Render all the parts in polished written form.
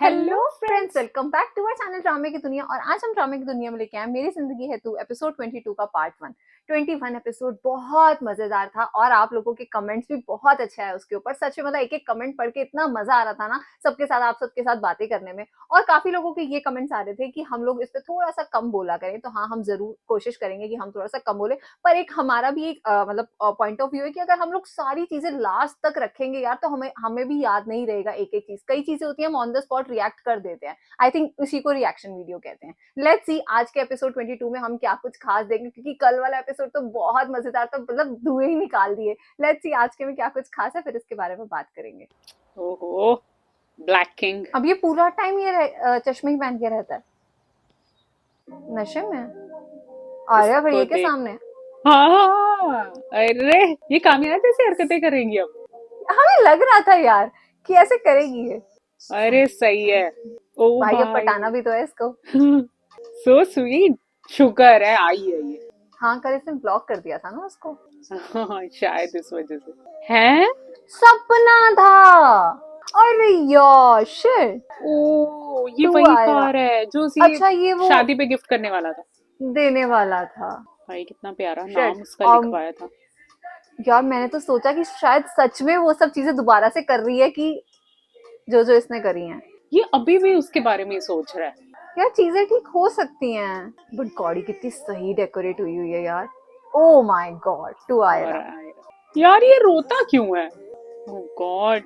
Hello friends, welcome back to our channel ड्रामे की दुनिया। और आज हम ड्रामे की दुनिया में लेके आए मेरी जिंदगी है तू एपिसोड 22 का पार्ट 1। 21 एपिसोड बहुत मजेदार था और आप लोगों के कमेंट्स भी बहुत अच्छे आए उसके ऊपर। सच में मतलब एक एक कमेंट पढ़ के इतना मजा आ रहा था ना सबके साथ, आप सबके साथ बातें करने में। और काफी लोगों के ये कमेंट्स आ रहे थे कि हम लोग इस पे थोड़ा सा कम बोला करें, तो हाँ, हम जरूर कोशिश करेंगे कि हम थोड़ा सा कम बोले। पर एक हमारा भी एक मतलब पॉइंट ऑफ व्यू है कि अगर हम लोग सारी चीजें लास्ट तक रखेंगे यार, तो हमें हमें भी याद नहीं रहेगा एक एक चीज। कई चीजें होती है हम ऑन द स्पॉट रिएक्ट कर देते हैं। आई थिंक इसी को रिएक्शन वीडियो कहते हैं। लेट्स सी आज के एपिसोड 22 में हम क्या कुछ खास देंगे, क्योंकि कल वाला एपिसोड तो बहुत मजेदार था, मतलब धुएं ही निकाल दिए। लेट्स सी आज के में क्या कुछ खास है, फिर इसके बारे में बात करेंगे। ओहो, ब्लैक किंग। अब ये पूरा टाइम ये चश्मे ही पहन के रहता है, नशे में। आर्या इसको भैया के देख। सामने हाँ, अरे ये कामयाब जैसी हरकतें करेंगी अब। हमें लग रहा था यार कि ऐसे करेगी ये। अरे सही है। ओ भाई अब भाई। पटाना भी तो है इसको। So sweet. शुक्र है आई है ये। हाँ, कल इसने ब्लॉक कर दिया था ना उसको। हाँ, शायद इस वजह से है। सपना था। अरे यार शिट। ओ, ये तू वही आएगा। कार है जो उसी अच्छा, ये वो शादी पे गिफ्ट करने वाला था। देने वाला था। भाई कितना प्यारा शिट। नाम उसका लिखवाया था। यार मैंने तो सोचा कि शायद सच में वो सब चीजें दोबारा से कर रही है, कि जो जो इसने करी हैं। ये अभी भी उसके बारे में ही सोच रहा है। यार चीजें ठीक हो सकती हैं, बट गाड़ी कितनी सही डेकोरेट हुई हुई है यार। ओ माय गॉड, टू और आयरा। यार ये रोता क्यों है? ओह गॉड,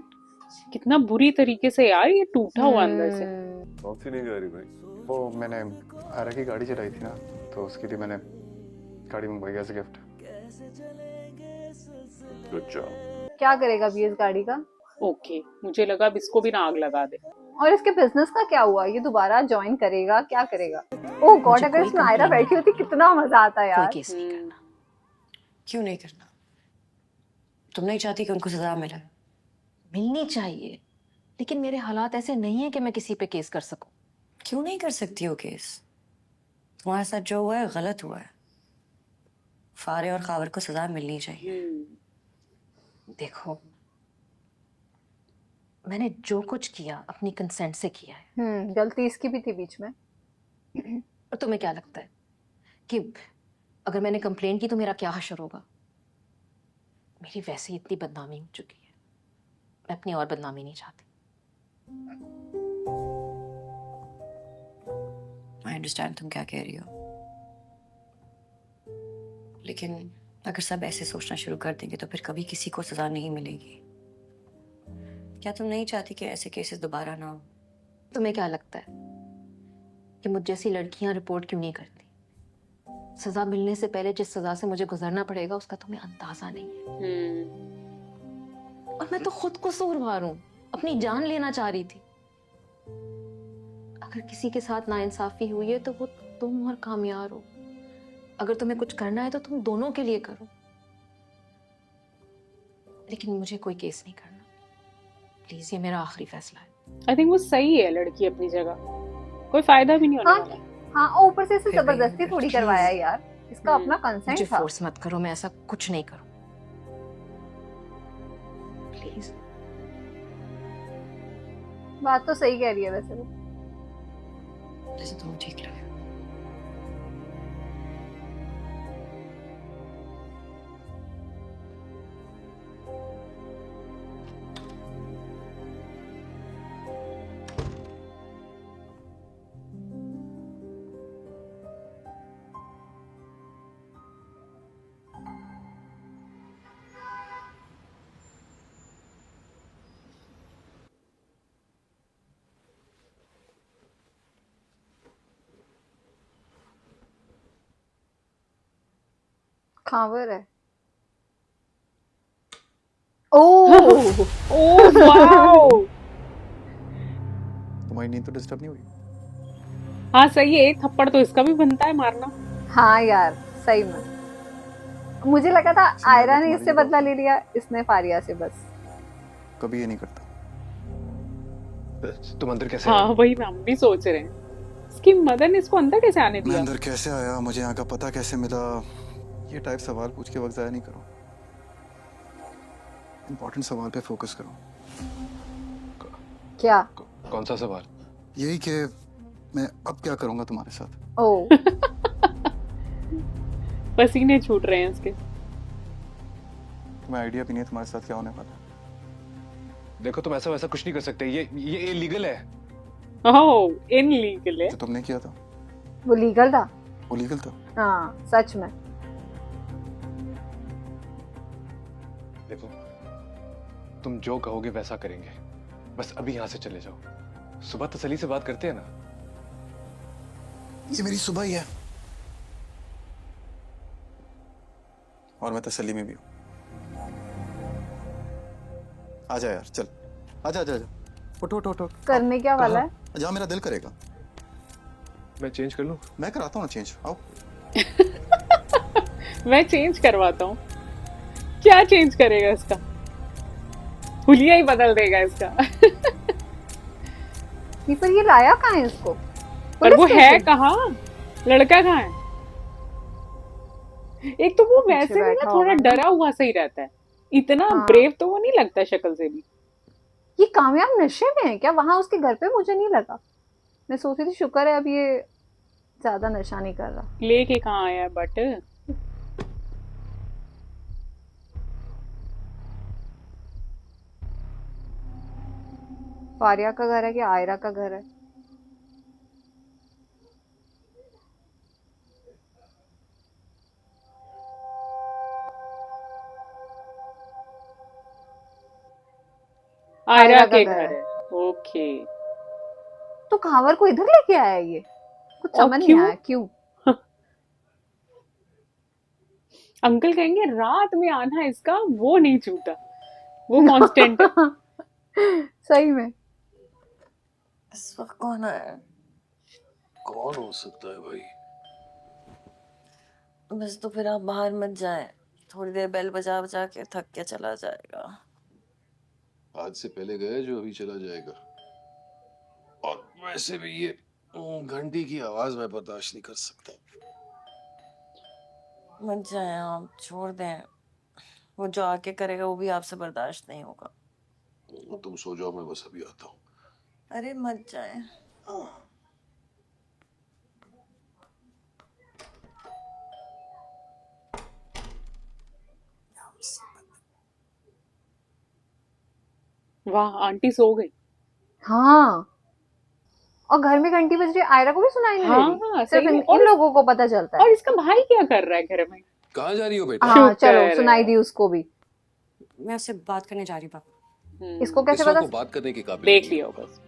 कितना बुरी तरीके से यार ये टूटा हुआ अंदर से। कौन सी नहीं जा रही भाई? वो मैंने आरा की गाड़ी चलाई थी ना, तो उसके लिए मैंने गाड़ी मंगवाई एज गिफ्ट। Good job. क्या करेगा अभी इस गाड़ी का? ओके, मुझे लगा अब इसको भी ना आग लगा दे। और इसके बिजनेस का क्या हुआ? ये दोबारा ज्वाइन करेगा, क्या करेगा? ओह गॉड, अगर इसमें आयरा बैठी होती कितना मजा आता कोई यार। केस नहीं करना। क्यों नहीं करना? तुम नहीं चाहती कि उनको सजा मिले? मिलनी चाहिए, लेकिन मेरे हालात ऐसे नहीं है कि मैं किसी पे केस कर सकूं। क्यों नहीं कर सकती हो केस? तुम्हारे साथ जो हुआ है गलत हुआ है। फारे और खावर को सजा मिलनी चाहिए। देखो, मैंने जो कुछ किया अपनी कंसेंट से किया है। गलती इसकी भी थी बीच में। और तुम्हें क्या लगता है कि अगर मैंने कंप्लेन की तो मेरा क्या हशर होगा? मेरी वैसे ही इतनी बदनामी हो चुकी है, मैं अपनी और बदनामी नहीं चाहती। आई अंडरस्टैंड तुम क्या कह रही हो, लेकिन अगर सब ऐसे सोचना शुरू कर देंगे तो फिर कभी किसी को सजा नहीं मिलेगी। क्या तुम नहीं चाहती कि ऐसे केसेस दोबारा ना हो? तुम्हें क्या लगता है कि मुझ जैसी लड़कियां रिपोर्ट क्यों नहीं करती? सजा मिलने से पहले जिस सजा से मुझे गुजरना पड़ेगा उसका तुम्हें अंदाजा नहीं है। और मैं तो खुद कसूरवार हूं, अपनी जान लेना चाह रही थी। अगर किसी के साथ नाइंसाफी हुई है तो वो तुम और कामयार हो। अगर तुम्हें कुछ करना है तो तुम दोनों के लिए करो, लेकिन मुझे कोई केस नहीं करना। प्लीज, ये मेरा आखिरी फैसला है। आई थिंक वो सही है लड़की अपनी जगह, कोई फायदा भी नहीं होने हाँ वाला। हाँ, और ऊपर से इसे फिर भी जबरदस्ती थोड़ी please, करवाया है यार, इसका अपना मुझे कंसेंट था। फोर्स मत करो, मैं ऐसा कुछ नहीं करूं। प्लीज। बात तो सही कह रही है वैसे वो। जैसे तुम्हें ठीक लगे। खावर है। ओह ओह वाओ। तुम्हारी नींद तो डिस्टर्ब नहीं हुई? हाँ सही है, एक थप्पड़ तो इसका भी बनता है मारना। हाँ यार, सही में मुझे लगा था वैसे मैं आयरा अगर ने तुम्हारी इससे जगह बदला होता ले लिया, इसने फारिया से बस। कभी ये नहीं करता। तुम अंदर कैसे हाँ आए? वही हम भी सोच रहे हैं, इसकी मदर ने इसको अंदर कैसे आने मैं दिया? अंदर कैसे आया, मुझे यहाँ का पता कैसे मिला, ये टाइप सवाल पूछ के वक्त ज़ाया नहीं करो। इंपॉर्टेंट सवाल पे फोकस करो। क्या? कौन सा सवाल? यही कि मैं अब क्या करूंगा तुम्हारे साथ। ओ पसीने छूट रहे हैं उसके। तुम्हें आइडिया भी नहीं है तुम्हारे साथ क्या होने वाला है। देखो तुम ऐसा वैसा कुछ नहीं कर सकते, ये इलीगल है। ओह, इनलीगल है। जो तुमने किया था वो लीगल था। वो लीगल था। हाँ सच में। देखो तुम जो कहोगे वैसा करेंगे, बस अभी यहाँ से चले जाओ। सुबह तसल्ली से बात करते हैं ना। ये मेरी सुबह ही है और मैं तसल्ली में भी हूँ। आजा यार, चल आजा आजा आजा, उठ उठ उठ उठ। करने क्या वाला है? जहाँ मेरा दिल करेगा। मैं चेंज कर लूं? मैं कराता हूँ ना चेंज, आओ। मैं चेंज करवाता हूँ। क्या चेंज करेगा इसका? हुलिया ही बदल देगा इसका। ये पर ये लाया कहाँ है इसको? पर वो पुलिस है स्टेशन? कहाँ? लड़का कहाँ है? एक तो वो पीछे वैसे भी बैठा ना थोड़ा होगा ना। डरा हुआ सही रहता है। इतना हाँ। ब्रेव तो वो नहीं लगता शक्ल से भी। ये कामयाब नशे में है क्या? वहां उसके घर पे मुझे नहीं लगा। मैं सोच रही थी शुक्र है अब ये ज्यादा नशा नहीं कर रहा। लेके कहाँ आया है बट? फारिया का घर है कि आयरा का घर है? आयरा आयरा का के घर घर है। है। ओके। तो खावर को इधर लेके आया है ये? कुछ और समझ नहीं क्यों? आया क्यों। अंकल कहेंगे रात में आना इसका वो नहीं छूटा, वो कांस्टेंट है। सही में। इस वक्त कौन आया? कौन हो सकता है भाई? बस तो फिर आप बाहर मत जाएं, थोड़ी देर बेल बजा बजा के थक के चला जाएगा। आज से पहले गए जो अभी चला जाएगा। और वैसे भी ये घंटी की आवाज मैं बर्दाश्त नहीं कर सकता। मत जाएं आप, छोड़ दें। वो जो आके करेगा वो भी आपसे बर्दाश्त नहीं होगा। तुम सो जाओ, मैं बस अभी आता हूँ। अरे मत जाएं। वाह, आंटी सो गई। हाँ और घर में घंटी बज रही है, आयरा को भी सुनाई नहीं हाँ, दे रही। हाँ, सिर्फ सही में। इन लोगों को पता चलता है। और इसका भाई क्या कर रहा है घर में? कहाँ जा रही हो बेटा? हाँ शुक्र चलो है। सुनाई दी उसको भी। मैं उससे बात करने जा रही हूँ पापा। इसको कैसे इसको पता? को बात करने की काबिल देख नहीं लिया है। बस।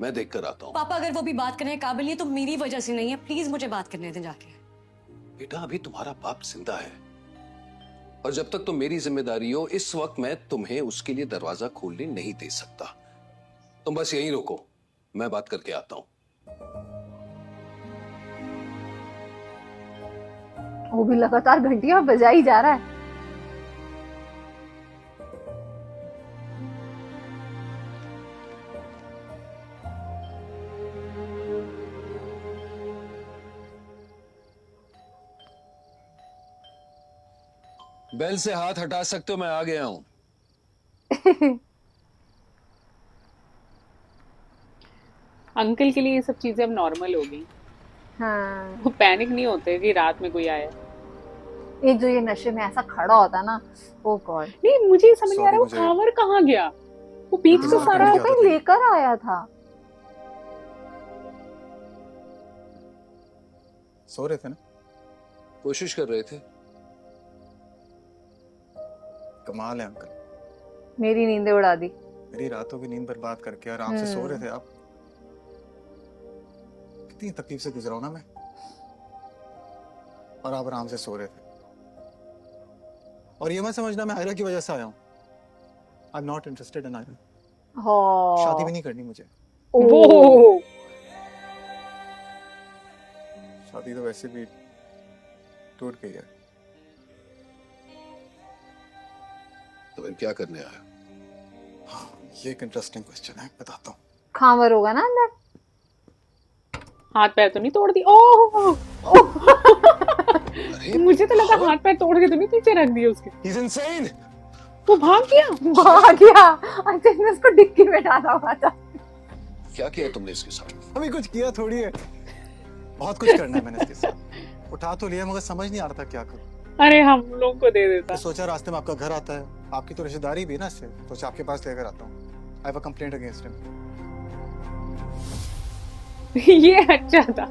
मैं देख कर आता हूँ। पापा अगर वो भी बात करने के काबिल नहीं है तो मेरी वजह से नहीं है, प्लीज मुझे बात करने दें जाके। बेटा अभी तुम्हारा बाप जिंदा है और जब तक तुम मेरी जिम्मेदारी हो इस वक्त मैं तुम्हें उसके लिए दरवाजा खोलने नहीं दे सकता। तुम बस यहीं रुको, मैं बात करके आता हूँ। वो भी लगातार घंटियां बजा ही जा रहा है। बेल से हाथ हटा सकते हो, मैं आ गया हूँ। अंकल के लिए ये सब चीजें अब नॉर्मल हो गई। हाँ वो पैनिक नहीं होते कि रात में कोई आया। एक जो ये नशे में ऐसा खड़ा होता है ना, ओ गॉड। नहीं, मुझे ये समझ नहीं आ रहा वो मुझे- खावर कहाँ गया? वो बीच से इंतजार सारा करने वो कहीं लेकर आया था। सो रहे थे ना? कोशिश कर रहे थे। कमाल है अंकल, मेरी नींदें उड़ा दी। मेरी रातों की नींद बर्बाद करके आराम से सो रहे थे आप। कितनी तकलीफ से गुजरा हूं ना मैं, और आप आराम से सो रहे थे। और ये मत समझना मैं आयरा की वजह से आया हूँ। I am not interested in Ayra. शादी भी नहीं करनी मुझे। वो शादी तो वैसे भी टूट गई है। तो फिर क्या करने आया? हाँ, ये एक इंटरेस्टिंग क्वेश्चन है, बताता हूँ। खावर होगा ना अंदर। हाथ पैर तो नहीं तोड़ दी? ओह, मुझे तो लगा हाथ पैर तोड़ के तो नहीं पीछे रख दिए उसके। He's insane! वो भाग गया। भाग गया। अच्छा इसने उसको डिक्की में डाला हुआ था। क्या किया है तुमने इसके साथ? अभी कुछ किया थोड़ी है, बहुत कुछ करना है मैंने इसके साथ। उठा तो लिया मगर समझ नहीं आ रहा था क्या करूं। अरे हम लोग को दे देता। तो सोचा रास्ते में आपका घर आता है, आपकी तो रिश्तेदारी भी है ना इससे, सोचा आपके पास लेकर आता हूँ। I have a complaint against him. ये अच्छा था,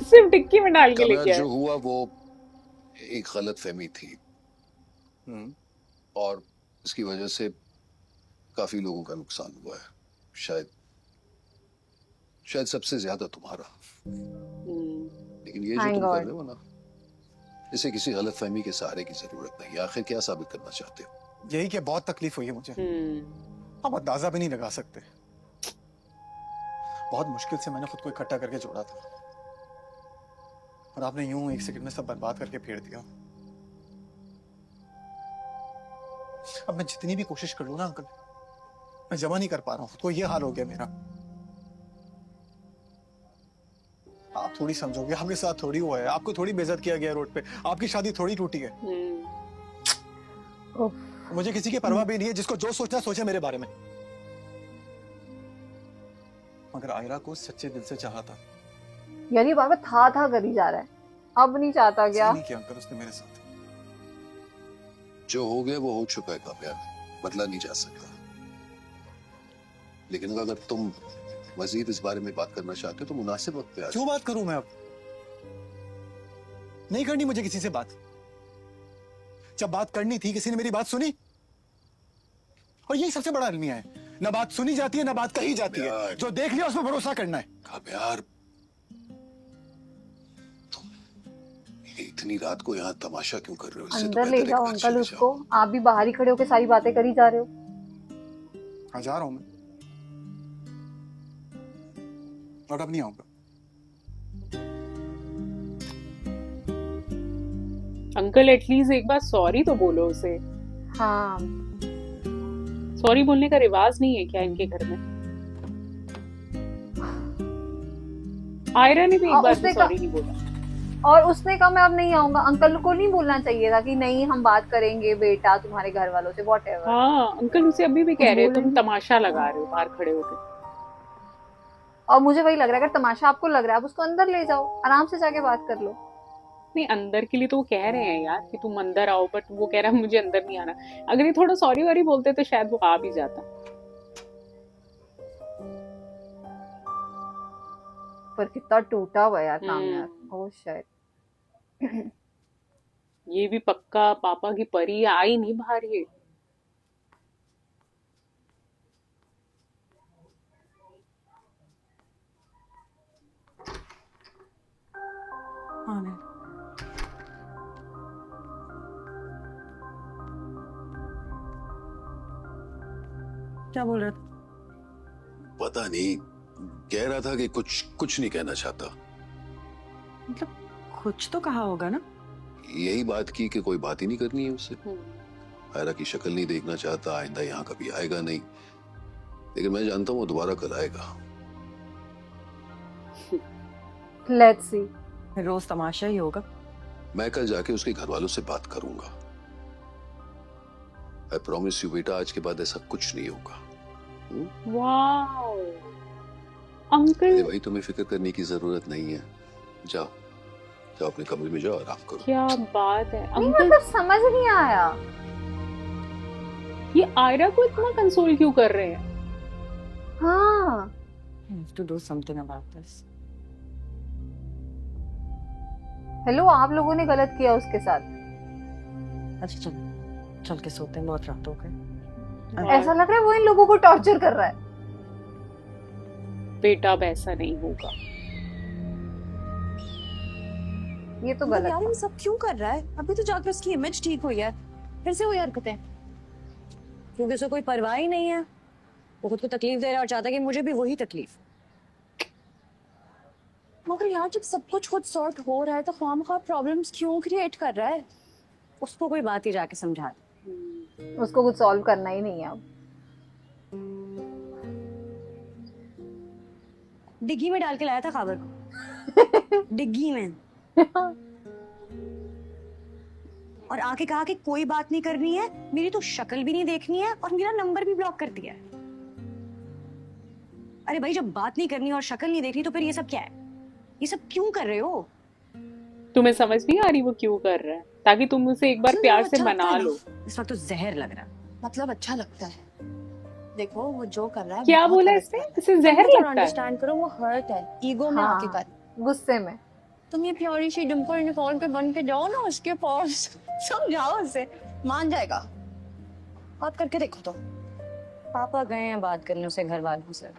सिर्फ टिक्की में डाल के कामयाब लेके जो आया। हुआ वो एक गलत फहमी थी और इसकी वजह से काफी लोगों का नुकसान हुआ है। शायद शायद सबसे ज्यादा तुम्हारा। लेकिन ये जो Thank तुम कर God. रहे हो ना, इसे किसी गलत फहमी के सहारे की जरूरत नहीं। आखिर क्या साबित करना चाहते हो? यही कि बहुत तकलीफ हुई है मुझे, आप अंदाजा भी नहीं लगा सकते। बहुत मुश्किल से मैंने खुद को इकट्ठा करके जोड़ा था और आपने यूं एक सेकंड में सब बर्बाद करके फेर दिया। अब मैं जितनी भी कोशिश कर लूं ना अंकल, मैं जमा नहीं कर पा रहा हूं खुद को। ये हाल हो गया मेरा। आप थोड़ी समझोगे, आपके साथ थोड़ी हुआ है, आपको थोड़ी बेइज्जत किया गया रोड पे, आपकी शादी थोड़ी टूटी है। उफ, मुझे किसी की परवाह भी नहीं है, जिसको जो सोचना सोचे मेरे बारे में। मगर आयरा को सच्चे दिल से चाहा था। यार ये बार बार था करी जा रहा है, अब नहीं चाहता क्या? सही नहीं किया अंकल उसने मेरे साथ। जो हो गया वो हो चुका है कामयाब, बदला नहीं जा सकता। लेकिन अगर तुम मजीद इस बारे में बात करना चाहते हो तो मुनासिब वक्त पे आ क्यों बात करूं मैं अब? नहीं करनी मुझे किसी से बात। जब बात करनी थी किसी ने मेरी बात सुनी? और यही सबसे बड़ा अलमिया है, ना बात सुनी जाती है ना बात कही जाती है। जो देख लिया उस पर भरोसा करना है। कामयाब, तुम इतनी रात को यहाँ तमाशा क्यों कर रहे हो? इससे तो अंदर ले बेहतर है जाओ घर अंकल चले उसको। जाओ। आप भी बाहर ही खड़े होकर सारी बातें करी जा रहे हो। हाँ जा रहा हूं मैं, और अब नहीं आऊंगा। अंकल एटलीस्ट एक बार सॉरी तो बोलो उसे। हाँ सॉरी बोलने का रिवाज नहीं है क्या इनके घर में? आयरा ने भी एक और बार उसने भी सॉरी नहीं बोला। और उसने कहा मैं अब नहीं आऊंगा। अंकल को नहीं बोलना चाहिए था कि नहीं हम बात करेंगे बेटा तुम्हारे घर वालों से, वॉट हाँ अंकल उसे अभी भी कह रहे हैं तुम बोलेंगे। तमाशा लगा रहे हो बाहर खड़े होकर। और मुझे वही लग रहा है, अगर तमाशा आपको लग रहा है आप उसको अंदर ले जाओ, आराम से जाके बात कर लो। नहीं अंदर के लिए तो वो कह रहे हैं यार कि तुम अंदर आओ, बट वो कह रहा है मुझे अंदर नहीं आना। अगर ये थोड़ा सॉरी वॉरी बोलते तो शायद वो आ भी जाता। पर कितना टूटा हुआ है यार काम यार। ओ शायद ये भी पक्का पापा की परी आई नहीं बाहर ये। आमिर, क्या बोल रहा था? पता नहीं, कह रहा था कि कुछ नहीं कहना चाहता। मतलब कुछ तो कहा होगा ना? यही बात की कि कोई बात ही नहीं करनी है उससे। आयरा की शक्ल नहीं देखना चाहता, आइंदा यहाँ कभी आएगा नहीं। लेकिन मैं जानता हूँ वो दोबारा कल आएगा। Let's see. रोज तमाशा ही होगा। मैं कल जाके उसके घर वालों से बात करूंगा। आई प्रॉमिस यू बेटा, आज के बाद ऐसा कुछ नहीं होगा। वाओ अरे अंकल भाई तुम्हें फिक्र करने की जरूरत नहीं है। जाओ जाओ अपने कमरे में जाओ, आराम करो। क्या बात है नहीं अंकल। मतलब समझ नहीं आया। ये आयरा को इतना कंसोल क्यों कर रहे हैं? हाँ I have to do something about this. Hello, आप लोगों ने गलत किया उसके साथ। अच्छा चल चल के सोते हैं, बहुत रात हो गई। ऐसा लग रहा है वो इन लोगों को टॉर्चर कर रहा है। बेटा अब ऐसा नहीं होगा। ये तो मतलब गलत यार था। ये सब क्यों कर रहा है? अभी तो जाकर उसकी इमेज ठीक हुई है, फिर से वही हरकतें। क्योंकि उसे कोई परवाह ही नहीं है। वो खुद को तकलीफ दे रहा है और चाहता है कि मुझे भी वही तकलीफ। मगर यार जब सब कुछ खुद सॉर्ट हो रहा है तो खामखा प्रॉब्लम्स क्यों क्रिएट कर रहा है? उसको कोई बात ही जाके समझा दे। उसको कुछ सॉल्व करना ही नहीं है अब। डिग्गी में डाल के लाया था खबर को। डिग्गी में। और आके कहा कि कोई बात नहीं करनी है, मेरी तो शक्ल भी नहीं देखनी है और मेरा नंबर भी ब्लॉक कर दिया है। अरे भाई जब बात नहीं करनी और शक्ल नहीं देखनी तो फिर ये सब क्या है? ये सब क्यों कर रहे हो? तुम्हें समझ नहीं आ रही वो क्यों कर रहा है? ताकि तुम उसे एक बार मतलब प्यार वो से अच्छा लगता मना है ना? लो। इस वक्त तो जहर लग रहा है। मतलब अच्छा लगता है। देखो वो जो कर रहा है क्या बहुत बोला गलत इसने? कर रहा है। इसे तुम जहर थोड़ा लगता है? अंडरस्टैंड करो, वो हर्ट है, ईगो में आके हाँ, कर। गुस्से में। तुम ये प्यारी सी डिम्पल निकाल के बन के जाओ ना उसके पास, समझाओ उसे, मान जाएगा। बात करके देखो तो। पापा गए हैं बात करने उसे घर वालों से।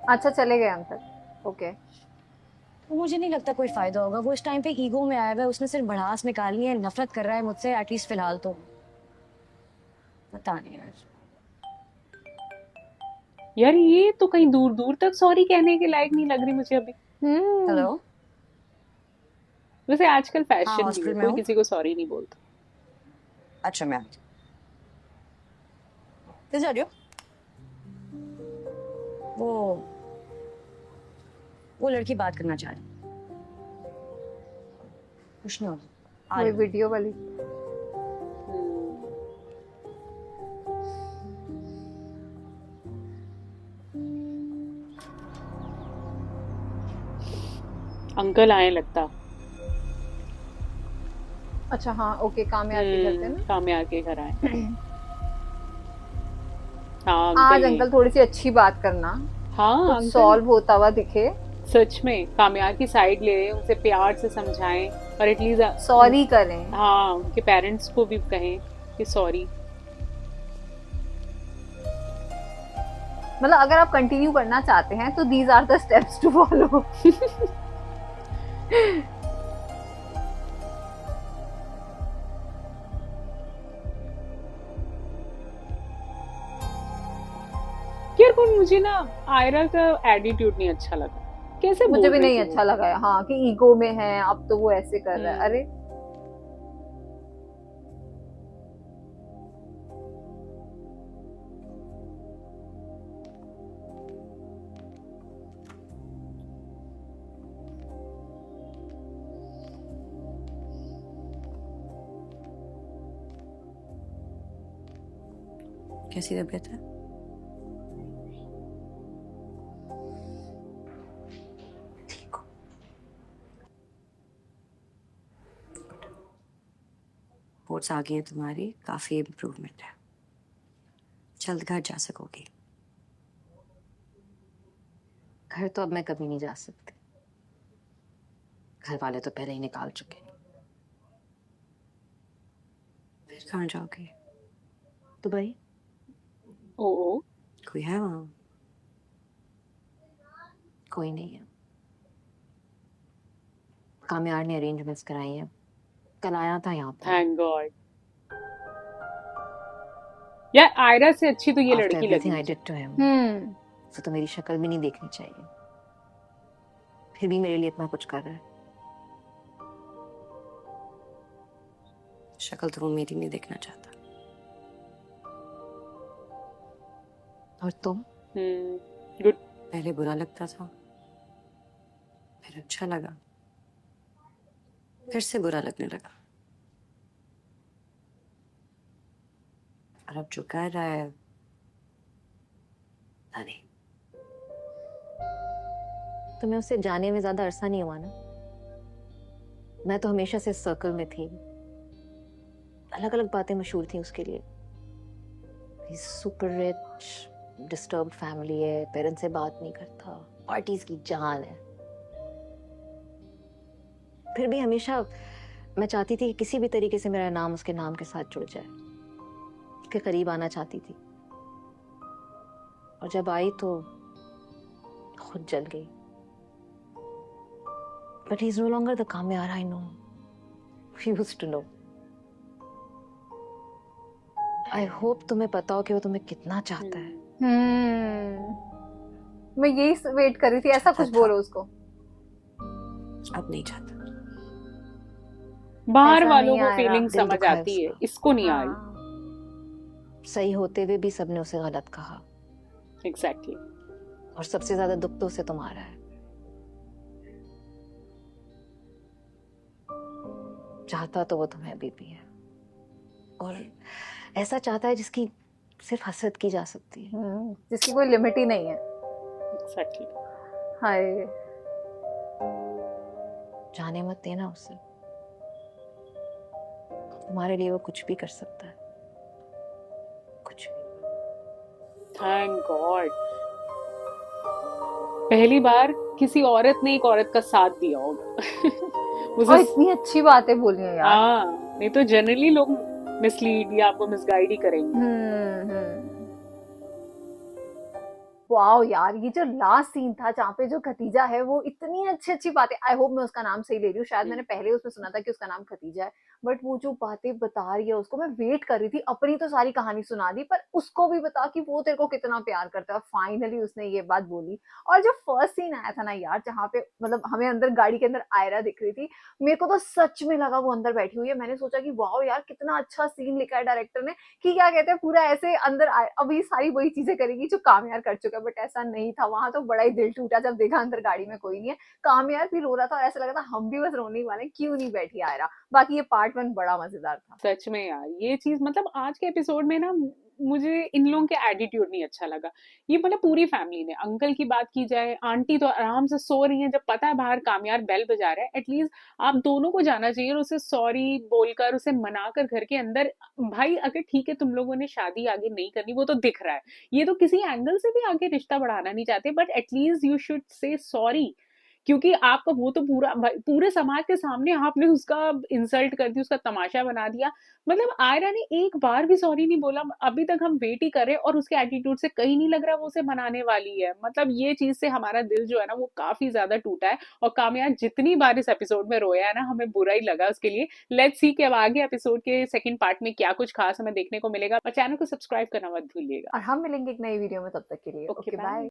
अच्छा, चले गए अंकल। ओके। तो मुझे नहीं लगता कोई फायदा होगा। वो इस टाइम पे ईगो में आया हुआ है, उसने सिर्फ भड़ास निकालनी है, नफरत कर रहा है मुझसे एटलीस्ट फिलहाल तो। पता नहीं यार। यार ये तो कहीं दूर दूर तक सॉरी कहने के लायक नहीं लग रही मुझे अभी। हेलो। वैसे आजकल हाँ फैशन भी हॉस्पिटल है, में कोई हूँ। किसी को सॉरी नहीं बोलता। अच्छा मैं किस जा रही हो? वो लड़की बात करना चाह रही। कुछ नहीं होगा। आ वही रही हूँ। वीडियो वाली। अंकल आए लगता। अच्छा हाँ, ओके, काम में आके करते हैं ना। काम में आके घर आए। हाँ आज अंकल ने। अंकल थोड़ी सी अच्छी बात करना, हाँ कुछ अंकल सॉल्व होता हुआ दिखे। सच में कामयाब की साइड ले रहे हैं, उनसे प्यार से समझाएं और एटलीस्ट सॉरी करें। हाँ उनके पेरेंट्स को भी कहें कि सॉरी। मतलब अगर आप कंटिन्यू करना चाहते हैं तो these are the steps to follow. यार पर मुझे ना आयरा का एटीट्यूड नहीं अच्छा लगा। कैसे मुझे बोल भी रही नहीं थी वो? अच्छा लगा है, हाँ, कि ईगो में है, अब तो वो ऐसे कर रहा है। अरे कैसी तबीयत है? ठीक हो? रिपोर्ट्स आ गई है तुम्हारी, काफी इम्प्रूवमेंट है। जल्द घर जा सकोगी। घर तो अब मैं कभी नहीं जा सकती। घर वाले तो पहले ही निकाल चुके हैं। फिर कहाँ जाओगे? दुबई? ओ कोई है वहाँ? कोई नहीं है। कामयार ने अरेंजमेंट्स कराई हैं। कल आया था यहाँ पे। Thank God. यार आयरा से अच्छी तो ये आफ्टर लड़की लगी एवरीथिंग आई मुझे। डिड टू हिम, तो मेरी शक्ल भी नहीं देखनी चाहिए। फिर भी मेरे लिए इतना कुछ कर रहा है। शक्ल तो वो मेरी नहीं देखना चाहता। और तुम? गुड। पहले बुरा लगता था, फिर अच्छा लगा, फिर से बुरा लगने लगा। और अब जो कर रहा है, नहीं। तुम्हें उससे जाने में ज्यादा अरसा नहीं हुआ ना? मैं तो हमेशा से इस सर्कल में थी। अलग अलग बातें मशहूर थी उसके लिए। सुपर रिच, डिस्टर्ब्ड फैमिली है, पेरेंट्स से बात नहीं करता, पार्टीज की जान है। फिर भी हमेशा मैं चाहती थी कि किसी भी तरीके से मेरा नाम उसके नाम के साथ जुड़ जाए। उसके करीब आना चाहती थी, और जब आई तो खुद जल गई। But he's no longer the Kamyar I know. He used to know. I hope तुम्हें पता हो कि वो तुम्हें कितना चाहता है। मैं यही वेट कर रही थी, ऐसा कुछ बोलो उसको। अब नहीं चाहता। बाहर ऐसा वालों नहीं को आएगा। फीलिंग दिल समझ दुखा है आती है, उसका। इसको नहीं आई। सही होते हुए भी सबने उसे गलत कहा, एग्जैक्टली। और सबसे ज्यादा दुख तो उसे तुम्हारा है। चाहता तो वो तुम्हें अभी भी है, और ऐसा चाहता है जिसकी सिर्फ हसरत की जा सकती है। जिसकी कोई लिमिट ही नहीं है। Exactly. हाय जाने मत देना उसे, तुम्हारे लिए वो कुछ भी कर सकता है, कुछ भी। Thank God. पहली बार किसी औरत ने एक औरत का साथ दिया होगा और उसे। इतनी अच्छी बातें बोली हैं यार। हाँ, नहीं तो जनरली लोग मिसलीड या आपको मिसगाइड ही करेंगे। हम्म। वाओ यार, ये जो लास्ट सीन था जहाँ पे जो खतीजा है वो इतनी अच्छी अच्छी बातें, आई होप मैं उसका नाम सही ले रही हूँ, शायद मैंने पहले उसमें सुना था कि उसका नाम खतीजा है, बट वो जो बातें बता रही है उसको, मैं वेट कर रही थी, अपनी तो सारी कहानी सुना दी पर उसको भी बता कि वो तेरे को कितना प्यार करता है, फाइनली उसने ये बात बोली। और जो फर्स्ट सीन आया था ना यार, जहाँ पे मतलब हमें अंदर गाड़ी के अंदर आयरा दिख रही थी, मेरे को तो सच में लगा वो अंदर बैठी हुई है, मैंने सोचा कि वाओ यार कितना अच्छा सीन लिखा है डायरेक्टर ने, कि क्या कहते हैं पूरा ऐसे अंदर अभी सारी वही चीजें करेगी जो काम यार कर चुका है, बट ऐसा नहीं था। वहां तो बड़ा ही दिल टूटा जब देखा अंदर गाड़ी में कोई नहीं है, काम यार भी रो रहा था और ऐसा लगा था हम भी बस रोने ही वाले हैं, क्यों नहीं बैठी आयरा। बाकी ये पार्ट 1 बड़ा मजेदार था। सच में यार, ये चीज मतलब आज के एपिसोड में ना मुझे इन लोगों के एटीट्यूड नहीं अच्छा लगा। ये मतलब पूरी फैमिली ने, अंकल की बात की जाए, आंटी तो आराम से सो रही है, जब पता है बाहर कामयार बेल बजा रहा है, एटलीस्ट आप दोनों को जाना चाहिए और उसे सॉरी बोलकर उसे मनाकर घर के अंदर, भाई अगर ठीक है तुम लोगों ने शादी आगे नहीं करनी वो तो दिख रहा है, ये तो किसी एंगल से भी आगे रिश्ता बढ़ाना नहीं चाहते, but at least you should say sorry, क्योंकि आपका वो तो पूरे समाज के सामने आपने उसका इंसल्ट कर दी, उसका तमाशा बना दिया। मतलब आयरा ने एक बार भी सॉरी नहीं बोला, अभी तक हम वेट ही कर रहे हैं और उसके एटीट्यूड से कहीं नहीं लग रहा वो उसे मनाने वाली है। मतलब ये चीज से हमारा दिल जो है ना वो काफी ज्यादा टूटा है, और कामयाब जितनी बार इस एपिसोड में रोया है ना, हमें बुरा ही लगा उसके लिए। लेट्स सी कि अब आगे एपिसोड के सेकंड पार्ट में क्या कुछ खास हमें देखने को मिलेगा, और चैनल को सब्सक्राइब करना मत भूलिएगा। और हम मिलेंगे एक नई वीडियो में, तब तक के लिए ओके ओके बाय। बाय।